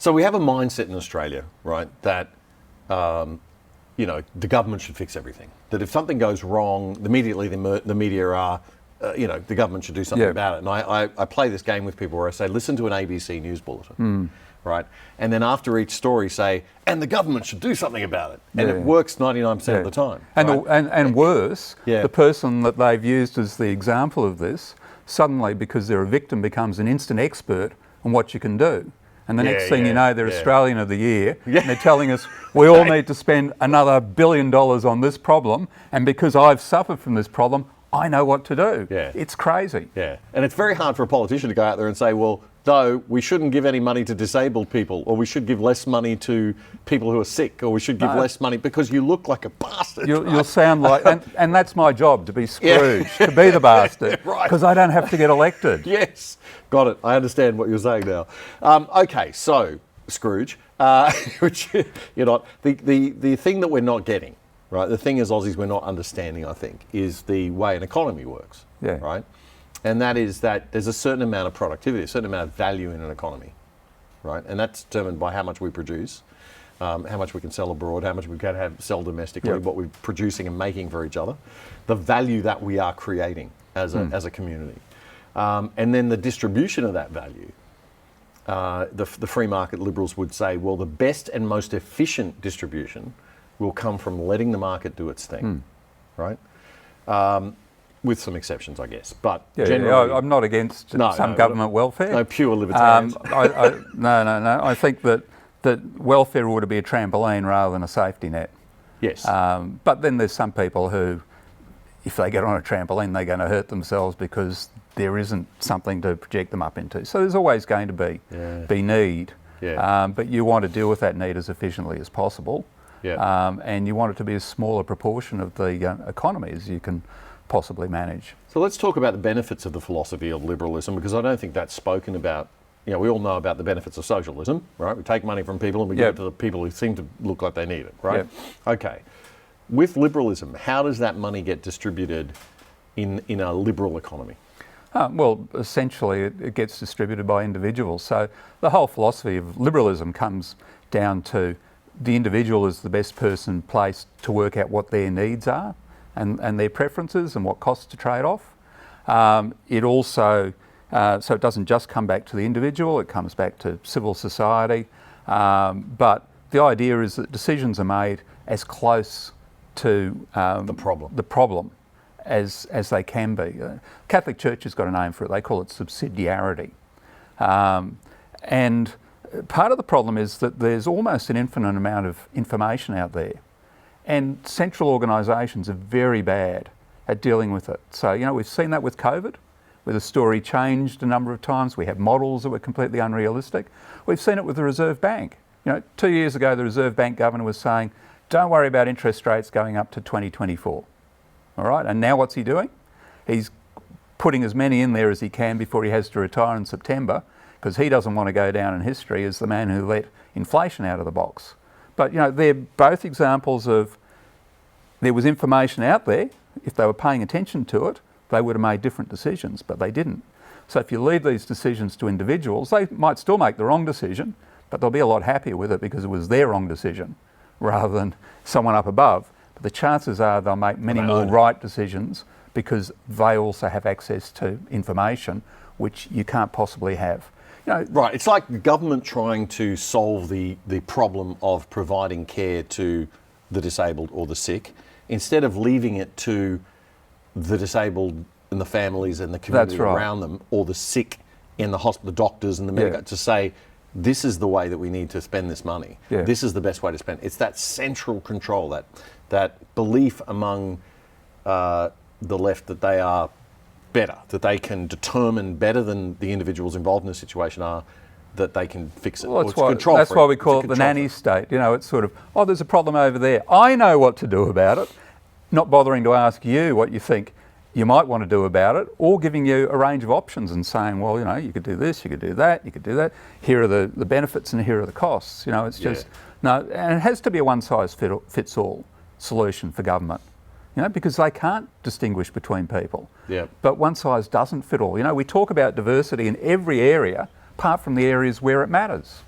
So we have a mindset in Australia, right, that the government should fix everything. That if something goes wrong, immediately the media are, the government should do something about it. And I play this game with people where I say, listen to an ABC news bulletin, right? And then after each story say, and the government should do something about it. And it works 99% of the time. And, right? and worse, the person that they've used as the example of this, suddenly, because they're a victim, becomes an instant expert on what you can do. And the next thing you know, they're Australian of the Year, and they're telling us we all need to spend another $1 billion on this problem, and because I've suffered from this problem, I know what to do. It's crazy. And it's very hard for a politician to go out there and say, well, no, we shouldn't give any money to disabled people, or we should give less money to people who are sick, or we should give less money because you look like a bastard. You'll sound like, and that's my job, to be Scrooge, to be the bastard, because I don't have to get elected. Yes, got it. I understand what you're saying now. Okay, so Scrooge, which you're not. The thing that we're not getting, right? The thing as Aussies we're not understanding, I think, is the way an economy works. Right. And that is that there's a certain amount of productivity, a certain amount of value in an economy, right? And that's determined by how much we produce, how much we can sell abroad, how much we can sell domestically, what we're producing and making for each other, the value that we are creating as a community. And then the distribution of that value, the free market liberals would say, well, the best and most efficient distribution will come from letting the market do its thing, right? With some exceptions, I guess, but generally, I'm not against some government welfare. No pure libertarians. No. I think that welfare ought to be a trampoline rather than a safety net. Yes. But then there's some people who, if they get on a trampoline, they're going to hurt themselves because there isn't something to project them up into. So there's always going to be need. But you want to deal with that need as efficiently as possible. And you want it to be a smaller proportion of the economy as you can possibly manage. So let's talk about the benefits of the philosophy of liberalism, because I don't think that's spoken about. We all know about the benefits of socialism, right? We take money from people and we give it to the people who seem to look like they need it, right? Okay. With liberalism, how does that money get distributed in a liberal economy? Well, essentially it gets distributed by individuals. So the whole philosophy of liberalism comes down to the individual is the best person placed to work out what their needs are and their preferences and what costs to trade off. It also, so it doesn't just come back to the individual, it comes back to civil society. But the idea is that decisions are made as close to the problem as they can be. Catholic Church has got a name for it, they call it subsidiarity. And part of the problem is that there's almost an infinite amount of information out there. And central organisations are very bad at dealing with it. So, we've seen that with COVID, where the story changed a number of times. We have models that were completely unrealistic. We've seen it with the Reserve Bank. 2 years ago, the Reserve Bank governor was saying, don't worry about interest rates going up to 2024. All right, and now what's he doing? He's putting as many in there as he can before he has to retire in September, because he doesn't want to go down in history as the man who let inflation out of the box. But they're both examples of there was information out there. If they were paying attention to it, they would have made different decisions, but they didn't. So if you leave these decisions to individuals, they might still make the wrong decision, but they'll be a lot happier with it because it was their wrong decision rather than someone up above. But the chances are they'll make many more right decisions because they also have access to information which you can't possibly have. Right, it's like the government trying to solve the problem of providing care to the disabled or the sick, instead of leaving it to the disabled and the families and the community around them, or the sick in the hospital, the doctors and the medical, to say, this is the way that we need to spend this money. This is the best way to spend it. It's that central control, that belief among the left that they are better, that they can determine better than the individuals involved in the situation are, that they can fix it. Well, that's why we call it the nanny state. It's sort of, there's a problem over there. I know what to do about it, not bothering to ask you what you think you might want to do about it, or giving you a range of options and saying, well, you could do this, you could do that, you could do that. Here are the benefits and here are the costs. It's just, no, and it has to be a one-size-fits-all solution for government. Because they can't distinguish between people. But one size doesn't fit all. We talk about diversity in every area, apart from the areas where it matters.